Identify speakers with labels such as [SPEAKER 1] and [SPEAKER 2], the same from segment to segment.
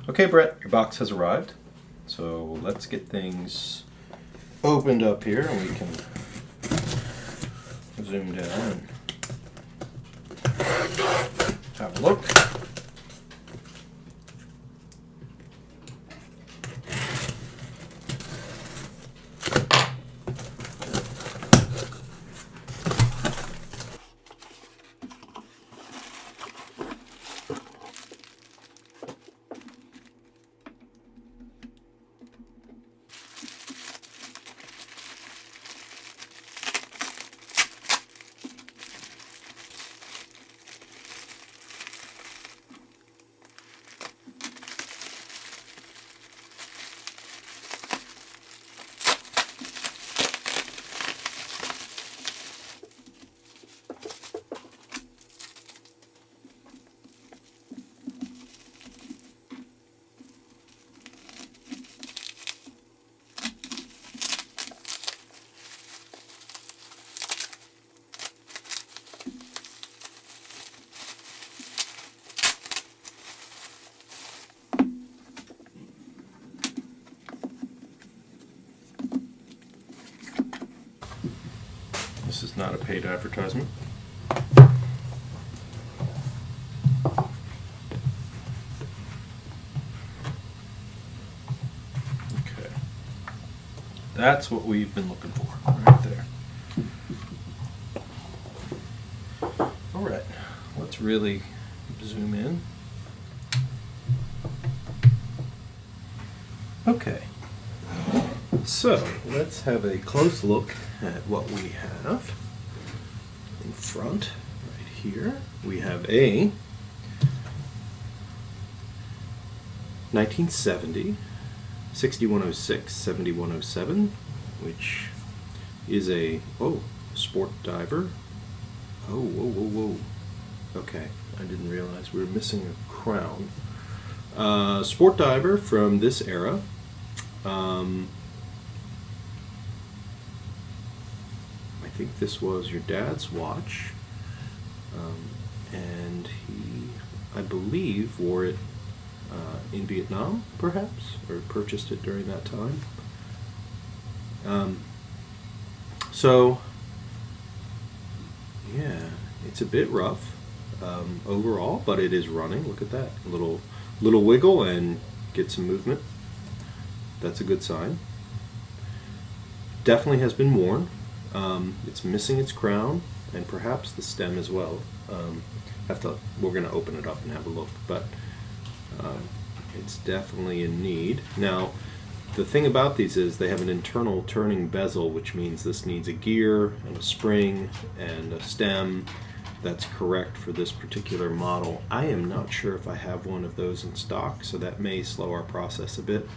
[SPEAKER 1] Okay, Brett, your box has arrived. So let's get things opened up here and we can zoom down and have a look. This is not a paid advertisement. Okay. That's what we've been looking for, right there. Alright, let's really zoom in. Okay. So, let's have a close look at what we have in front. Right here, we have a 1970 6106 7107, which is a sport diver. Whoa. Okay, I didn't realize we were missing a crown. Sport diver from this era. I think this was your dad's watch, and he, I believe, wore it in Vietnam, perhaps, or purchased it during that time. So, yeah, it's a bit rough overall, but it is running. Look at that, little wiggle and get some movement. That's a good sign. Definitely has been worn. It's missing its crown and perhaps the stem as well. We're going to open it up and have a look, but it's definitely in need. Now, the thing about these is they have an internal turning bezel, which means this needs a gear and a spring and a stem that's correct for this particular model. I am not sure if I have one of those in stock, so that may slow our process a bit.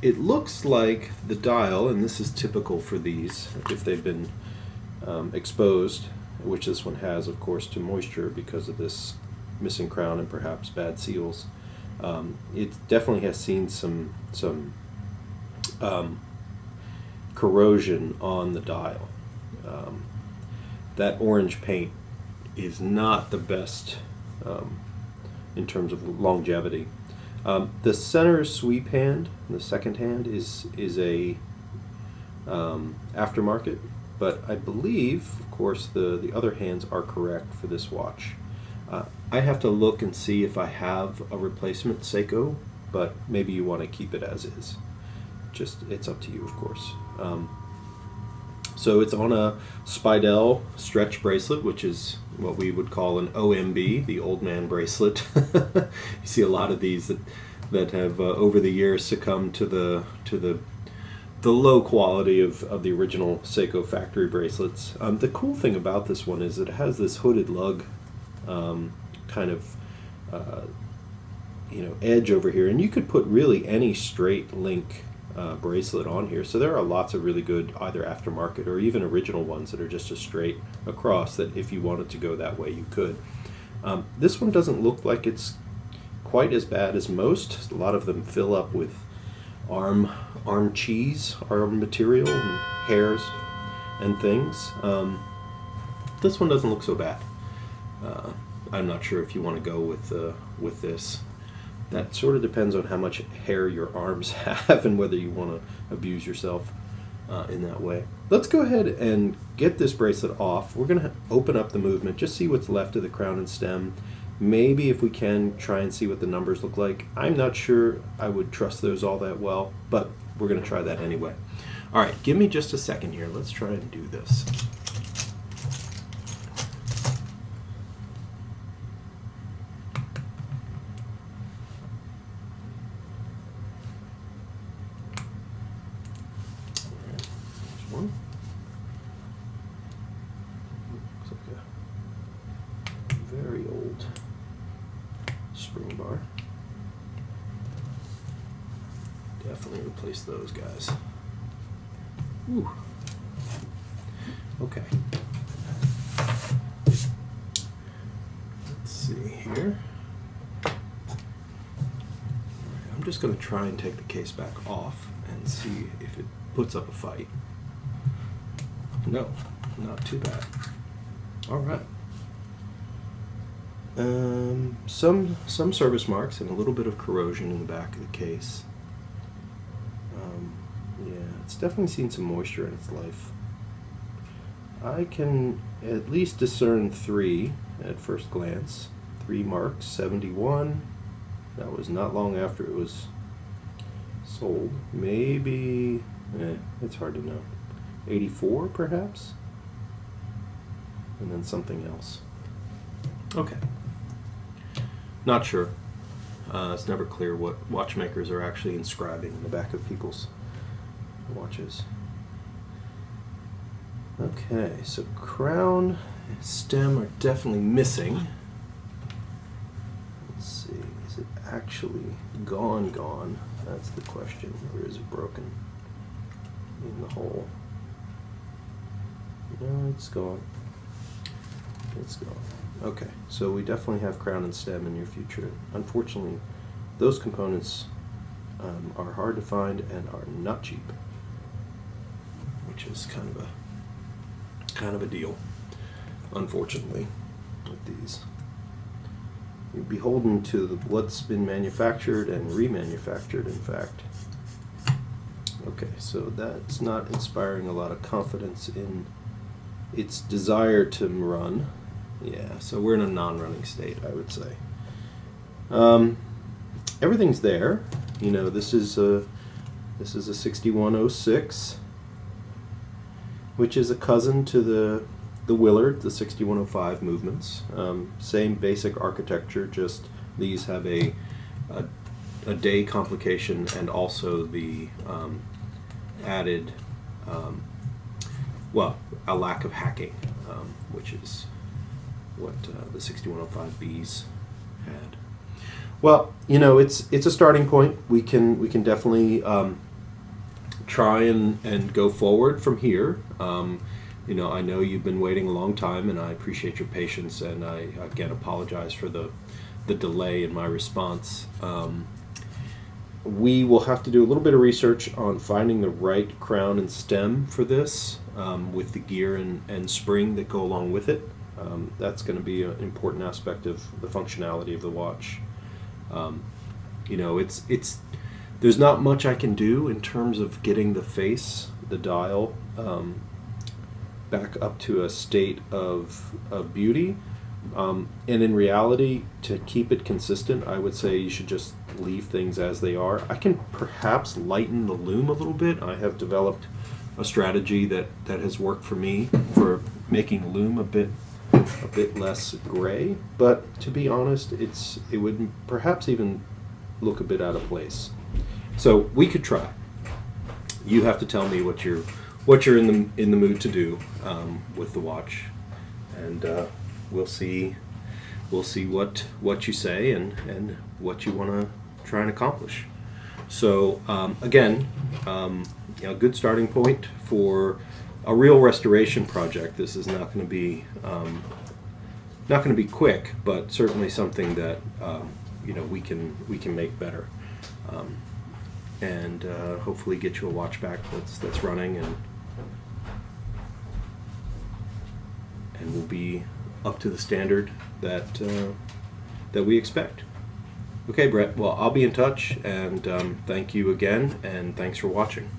[SPEAKER 1] It looks like the dial, and this is typical for these, if they've been exposed, which this one has, of course, to moisture because of this missing crown and perhaps bad seals. It definitely has seen some corrosion on the dial. That orange paint is not the best in terms of longevity. The center sweep hand, the second hand, is a aftermarket, but I believe, of course, the other hands are correct for this watch. I have to look and see if I have a replacement Seiko, but maybe you want to keep it as is. Just, it's up to you, of course. So it's on a Speidel stretch bracelet, which is what we would call an OMB, the old man bracelet. You see a lot of these that have over the years succumbed to the low quality of the original Seiko factory bracelets. The cool thing about this one is it has this hooded lug kind of edge over here, and you could put really any straight link bracelet on here. So there are lots of really good either aftermarket or even original ones that are just a straight across, that if you wanted to go that way you could. This one doesn't look like it's quite as bad as most. A lot of them fill up with arm cheese, arm material and hairs and things. This one doesn't look so bad. I'm not sure if you want to go with this. That sort of depends on how much hair your arms have and whether you want to abuse yourself in that way. Let's go ahead and get this bracelet off. We're going to open up the movement, just see what's left of the crown and stem. Maybe if we can, try and see what the numbers look like. I'm not sure I would trust those all that well, but we're going to try that anyway. All right, give me just a second here. Let's try and do this. One. Looks like a very old spring bar. Definitely replace those guys. Ooh. Okay. Let's see here. I'm just going to try and take the case back off and see if it puts up a fight. No, not too bad. All right. Some service marks and a little bit of corrosion in the back of the case. Yeah, it's definitely seen some moisture in its life. I can at least discern 3 at first glance. 3 marks, 71. That was not long after it was sold. Maybe, it's hard to know. 84 perhaps? And then something else. Okay. Not sure. It's never clear what watchmakers are actually inscribing in the back of people's watches. Okay, so crown and stem are definitely missing. Let's see, is it actually gone? That's the question. Or is it broken in the hole? No, it's gone. It's gone. Okay, so we definitely have crown and stem in your future. Unfortunately, those components are hard to find and are not cheap, which is kind of a deal, unfortunately, with these. You're beholden to what's been manufactured and remanufactured, in fact. Okay, so that's not inspiring a lot of confidence in its desire to run. Yeah, so we're in a non-running state, I would say. Everything's there. You know, this is a 6106, which is a cousin to the Willard, the 6105 movements. Same basic architecture, just these have a day complication and also the added, well, a lack of hacking, which is what the 6105Bs had. Well, you know, it's a starting point. We can definitely try and go forward from here. You know, I know you've been waiting a long time, and I appreciate your patience, and I again apologize for the delay in my response. We will have to do a little bit of research on finding the right crown and stem for this, with the gear and spring that go along with it. That's going to be an important aspect of the functionality of the watch. You know, there's not much I can do in terms of getting the face, the dial, back up to a state of beauty. And in reality, to keep it consistent, I would say you should just leave things as they are. I can perhaps lighten the lume a little bit. I have developed a strategy that has worked for me for making lume a bit less gray, but to be honest, it would perhaps even look a bit out of place. So we could try. You have to tell me what you're in the mood to do with the watch, and we'll see what you say and what you want to try and accomplish. So again, a good starting point for a real restoration project. This is not going to be quick, but certainly something that you know, we can make better, and hopefully get you a watch back that's running and will be up to the standard that we expect. Okay, Brett. Well, I'll be in touch, and thank you again, and thanks for watching.